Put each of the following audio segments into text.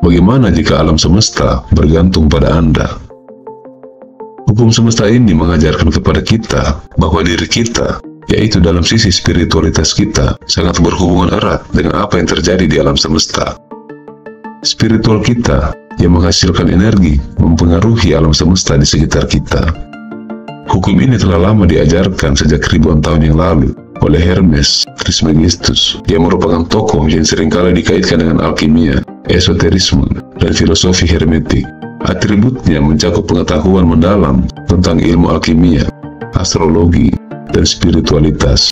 Bagaimana jika alam semesta bergantung pada Anda? Hukum semesta ini mengajarkan kepada kita bahwa diri kita, yaitu dalam sisi spiritualitas kita, sangat berhubungan erat dengan apa yang terjadi di alam semesta. Spiritual kita yang menghasilkan energi mempengaruhi alam semesta di sekitar kita. Hukum ini telah lama diajarkan sejak ribuan tahun yang lalu oleh Hermes Trismegistus, yang merupakan tokoh yang seringkali dikaitkan dengan alkimia, esoterisme, dan filosofi hermetik. Atributnya mencakup pengetahuan mendalam tentang ilmu alkimia, astrologi, dan spiritualitas.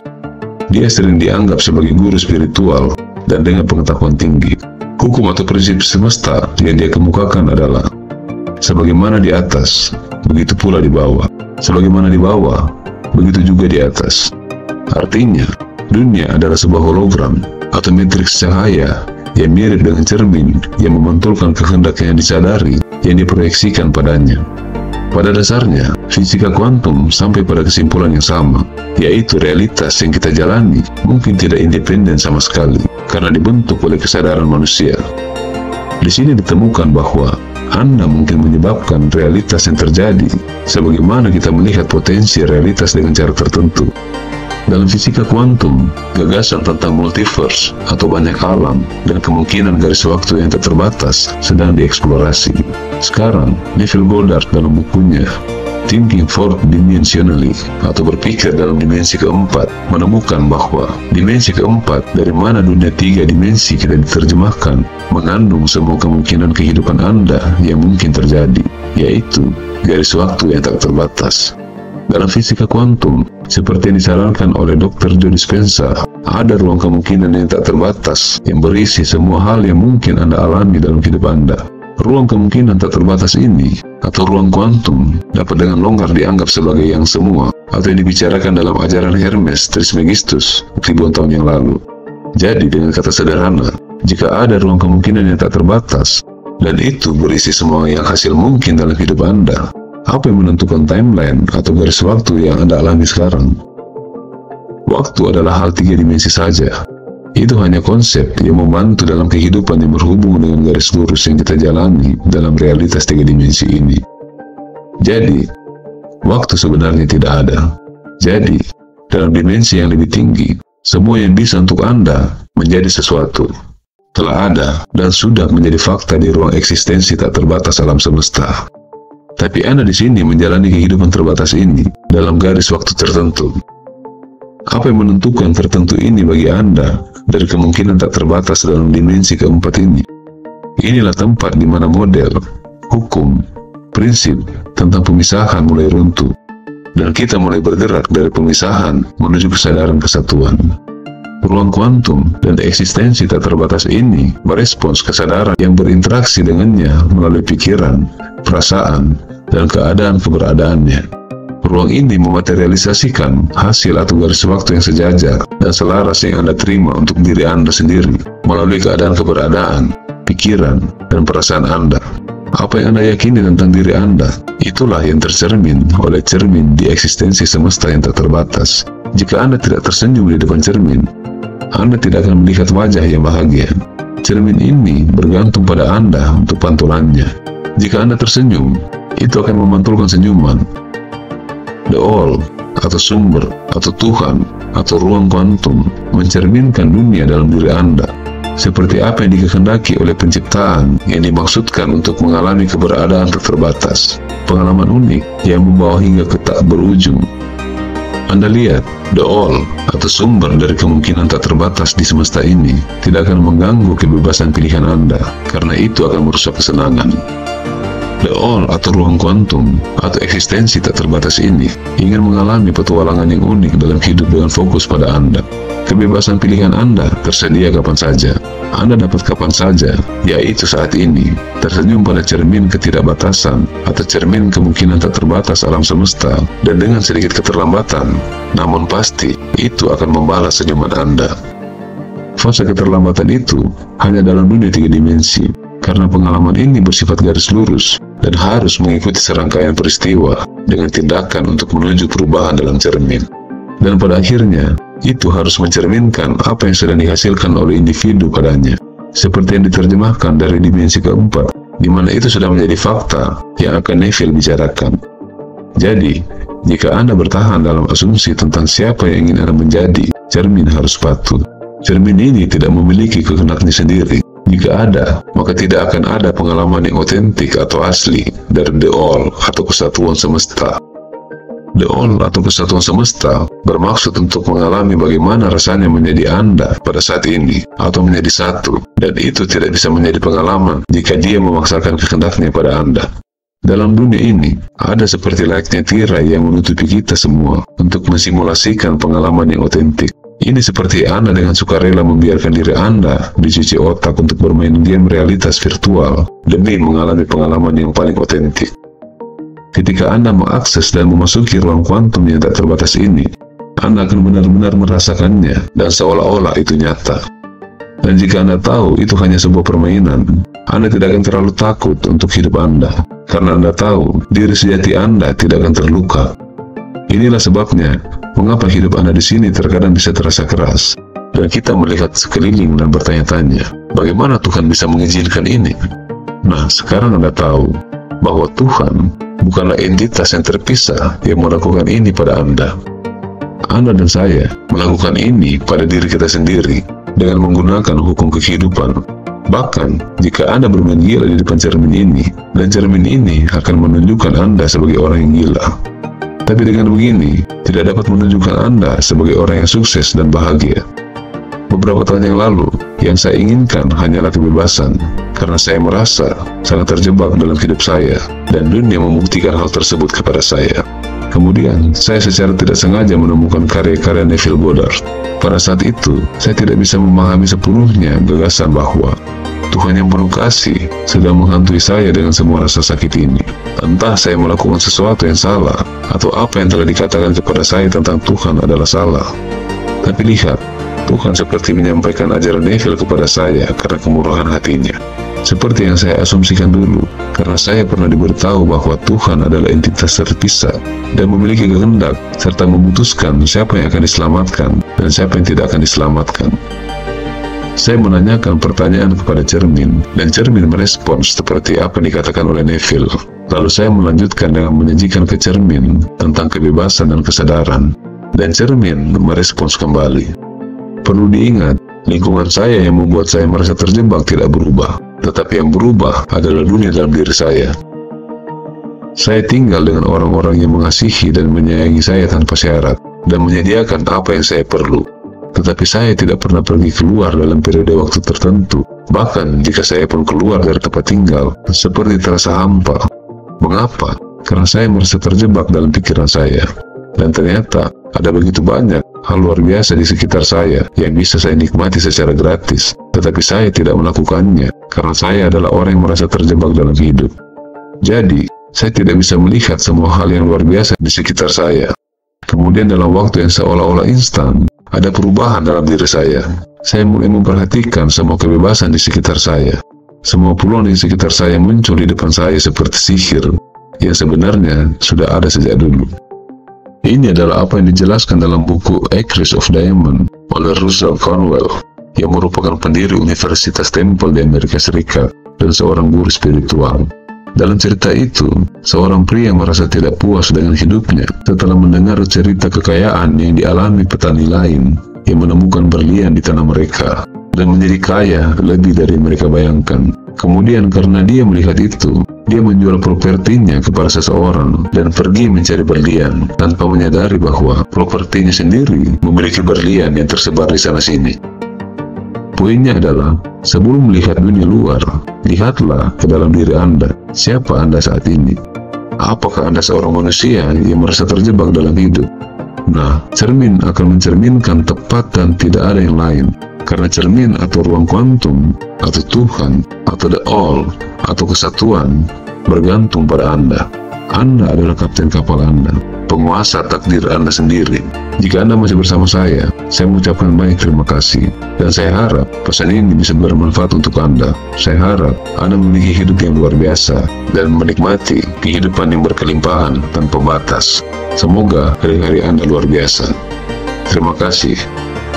Dia sering dianggap sebagai guru spiritual dan dengan pengetahuan tinggi. Hukum atau prinsip semesta yang dia kemukakan adalah sebagaimana di atas, begitu pula di bawah. Sebagaimana di bawah, begitu juga di atas. Artinya, dunia adalah sebuah hologram atau matriks cahaya yang mirip dengan cermin yang memantulkan kehendak yang disadari yang diproyeksikan padanya. Pada dasarnya, fisika kuantum sampai pada kesimpulan yang sama, yaitu realitas yang kita jalani mungkin tidak independen sama sekali karena dibentuk oleh kesadaran manusia. Di sini ditemukan bahwa Anda mungkin menyebabkan realitas yang terjadi, sebagaimana kita melihat potensi realitas dengan cara tertentu. Dalam fisika kuantum, gagasan tentang multiverse atau banyak alam dan kemungkinan garis waktu yang tak terbatas sedang dieksplorasi. Sekarang, Neville Goddard dalam bukunya Thinking Fourth Dimensionally atau berpikir dalam dimensi keempat menemukan bahwa dimensi keempat dari mana dunia tiga dimensi kita diterjemahkan mengandung semua kemungkinan kehidupan Anda yang mungkin terjadi, yaitu garis waktu yang tak terbatas. Dalam fisika kuantum, seperti yang disarankan oleh Dr. Joe Dispenza, ada ruang kemungkinan yang tak terbatas yang berisi semua hal yang mungkin Anda alami dalam hidup Anda. Ruang kemungkinan tak terbatas ini, atau ruang kuantum, dapat dengan longgar dianggap sebagai yang semua, atau yang dibicarakan dalam ajaran Hermes Trismegistus ribuan tahun yang lalu. Jadi dengan kata sederhana, jika ada ruang kemungkinan yang tak terbatas, dan itu berisi semua yang hasil mungkin dalam hidup Anda, apa yang menentukan timeline atau garis waktu yang Anda alami sekarang? Waktu adalah hal tiga dimensi saja. Itu hanya konsep yang membantu dalam kehidupan yang berhubung dengan garis lurus yang kita jalani dalam realitas tiga dimensi ini. Jadi, waktu sebenarnya tidak ada. Jadi, dalam dimensi yang lebih tinggi, semua yang bisa untuk Anda menjadi sesuatu telah ada dan sudah menjadi fakta di ruang eksistensi tak terbatas alam semesta. Tapi Anda di sini menjalani kehidupan terbatas ini dalam garis waktu tertentu. Apa yang menentukan tertentu ini bagi Anda dari kemungkinan tak terbatas dalam dimensi keempat ini? Inilah tempat di mana model, hukum, prinsip tentang pemisahan mulai runtuh, dan kita mulai bergerak dari pemisahan menuju kesadaran kesatuan. Ruang kuantum dan eksistensi tak terbatas ini merespons kesadaran yang berinteraksi dengannya melalui pikiran, perasaan, dan keadaan keberadaannya. Ruang ini mematerialisasikan hasil atau garis waktu yang sejajar dan selaras yang Anda terima untuk diri Anda sendiri melalui keadaan keberadaan, pikiran, dan perasaan Anda. Apa yang Anda yakini tentang diri Anda, itulah yang tercermin oleh cermin di eksistensi semesta yang tak terbatas. Jika Anda tidak tersenyum di depan cermin, Anda tidak akan melihat wajah yang bahagia. Cermin ini bergantung pada Anda untuk pantulannya. Jika Anda tersenyum, itu akan memantulkan senyuman. The All, atau sumber, atau Tuhan, atau ruang kuantum, mencerminkan dunia dalam diri Anda, seperti apa yang dikehendaki oleh penciptaan yang dimaksudkan untuk mengalami keberadaan tak terbatas. Pengalaman unik yang membawa hingga ke tak berujung. Anda lihat, The All, atau sumber dari kemungkinan tak terbatas di semesta ini, tidak akan mengganggu kebebasan pilihan Anda, karena itu akan merusak kesenangan. The All, atau ruang kuantum, atau eksistensi tak terbatas ini, ingin mengalami petualangan yang unik dalam hidup dengan fokus pada Anda. Kebebasan pilihan Anda tersedia kapan saja. Anda dapat kapan saja, yaitu saat ini, tersenyum pada cermin ketidakbatasan atau cermin kemungkinan tak terbatas alam semesta, dan dengan sedikit keterlambatan, namun pasti, itu akan membalas senyuman Anda. Fase keterlambatan itu hanya dalam dunia tiga dimensi, karena pengalaman ini bersifat garis lurus dan harus mengikuti serangkaian peristiwa dengan tindakan untuk menuju perubahan dalam cermin. Dan pada akhirnya, itu harus mencerminkan apa yang sedang dihasilkan oleh individu padanya. seperti yang diterjemahkan dari dimensi keempat, di mana itu sudah menjadi fakta yang akan Neville bicarakan. Jadi, jika Anda bertahan dalam asumsi tentang siapa yang ingin Anda menjadi, cermin harus patuh. Cermin ini tidak memiliki kehendaknya sendiri. Jika ada, maka tidak akan ada pengalaman yang otentik atau asli dari The All atau kesatuan semesta. The All atau kesatuan semesta bermaksud untuk mengalami bagaimana rasanya menjadi Anda pada saat ini atau menjadi satu, dan itu tidak bisa menjadi pengalaman jika dia memaksakan kehendaknya pada Anda. Dalam dunia ini, ada seperti layaknya tirai yang menutupi kita semua untuk mensimulasikan pengalaman yang otentik. Ini seperti Anda dengan sukarela membiarkan diri Anda dicuci otak untuk bermain game realitas virtual demi mengalami pengalaman yang paling otentik. Ketika Anda mengakses dan memasuki ruang kuantum yang tak terbatas ini, Anda akan benar-benar merasakannya dan seolah-olah itu nyata. Dan jika Anda tahu itu hanya sebuah permainan, Anda tidak akan terlalu takut untuk hidup Anda, karena Anda tahu diri sejati Anda tidak akan terluka. Inilah sebabnya mengapa hidup Anda di sini terkadang bisa terasa keras, dan kita melihat sekeliling dan bertanya-tanya, bagaimana Tuhan bisa mengizinkan ini? Nah, sekarang Anda tahu bahwa Tuhan bukanlah entitas yang terpisah yang melakukan ini pada Anda. Anda dan saya melakukan ini pada diri kita sendiri dengan menggunakan hukum kehidupan. Bahkan, jika Anda bermain gila di depan cermin ini, dan cermin ini akan menunjukkan Anda sebagai orang yang gila. Tapi dengan begini, tidak dapat menunjukkan Anda sebagai orang yang sukses dan bahagia. Beberapa tahun yang lalu, yang saya inginkan hanyalah kebebasan, karena saya merasa sangat terjebak dalam hidup saya, dan dunia membuktikan hal tersebut kepada saya. Kemudian, saya secara tidak sengaja menemukan karya-karya Neville Goddard. Pada saat itu, saya tidak bisa memahami sepenuhnya gagasan bahwa Tuhan yang penuh kasih sedang menghantui saya dengan semua rasa sakit ini. Entah saya melakukan sesuatu yang salah, atau apa yang telah dikatakan kepada saya tentang Tuhan adalah salah. Tapi lihat, Tuhan seperti menyampaikan ajaran Neville kepada saya karena kemurahan hatinya. Seperti yang saya asumsikan dulu, karena saya pernah diberitahu bahwa Tuhan adalah entitas terpisah dan memiliki kehendak, serta memutuskan siapa yang akan diselamatkan dan siapa yang tidak akan diselamatkan. Saya menanyakan pertanyaan kepada cermin, dan cermin merespons seperti apa yang dikatakan oleh Neville. Lalu saya melanjutkan dengan menyajikan ke cermin tentang kebebasan dan kesadaran, dan cermin merespons kembali. Perlu diingat, lingkungan saya yang membuat saya merasa terjebak tidak berubah, tetapi yang berubah adalah dunia dalam diri saya. Saya tinggal dengan orang-orang yang mengasihi dan menyayangi saya tanpa syarat, dan menyediakan apa yang saya perlu. Tetapi saya tidak pernah pergi keluar dalam periode waktu tertentu, bahkan jika saya pun keluar dari tempat tinggal, seperti terasa hampa. Mengapa? Karena saya merasa terjebak dalam pikiran saya. Dan ternyata, ada begitu banyak hal luar biasa di sekitar saya yang bisa saya nikmati secara gratis, tetapi saya tidak melakukannya karena saya adalah orang yang merasa terjebak dalam hidup. Jadi, saya tidak bisa melihat semua hal yang luar biasa di sekitar saya. Kemudian dalam waktu yang seolah-olah instan, ada perubahan dalam diri saya. Saya mulai memperhatikan semua kebebasan di sekitar saya. Semua peluang di sekitar saya muncul di depan saya seperti sihir, yang sebenarnya sudah ada sejak dulu. Ini adalah apa yang dijelaskan dalam buku A Case of Diamond oleh Russell Cornwell, yang merupakan pendiri Universitas Temple di Amerika Serikat dan seorang guru spiritual. Dalam cerita itu, seorang pria merasa tidak puas dengan hidupnya setelah mendengar cerita kekayaan yang dialami petani lain yang menemukan berlian di tanah mereka dan menjadi kaya lebih dari mereka bayangkan. Kemudian karena dia melihat itu, dia menjual propertinya kepada seseorang dan pergi mencari berlian tanpa menyadari bahwa propertinya sendiri memiliki berlian yang tersebar di sana-sini. Poinnya adalah, sebelum melihat dunia luar, lihatlah ke dalam diri Anda. Siapa Anda saat ini? Apakah Anda seorang manusia yang merasa terjebak dalam hidup? Nah, cermin akan mencerminkan tepat dan tidak ada yang lain. Karena cermin atau ruang kuantum, atau Tuhan, atau the all, atau kesatuan, bergantung pada Anda. Anda adalah kapten kapal Anda, penguasa takdir Anda sendiri. Jika Anda masih bersama saya mengucapkan banyak terima kasih. Dan saya harap pesan ini bisa bermanfaat untuk Anda. Saya harap Anda memiliki hidup yang luar biasa dan menikmati kehidupan yang berkelimpahan tanpa batas. Semoga hari-hari Anda luar biasa. Terima kasih.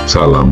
Salam.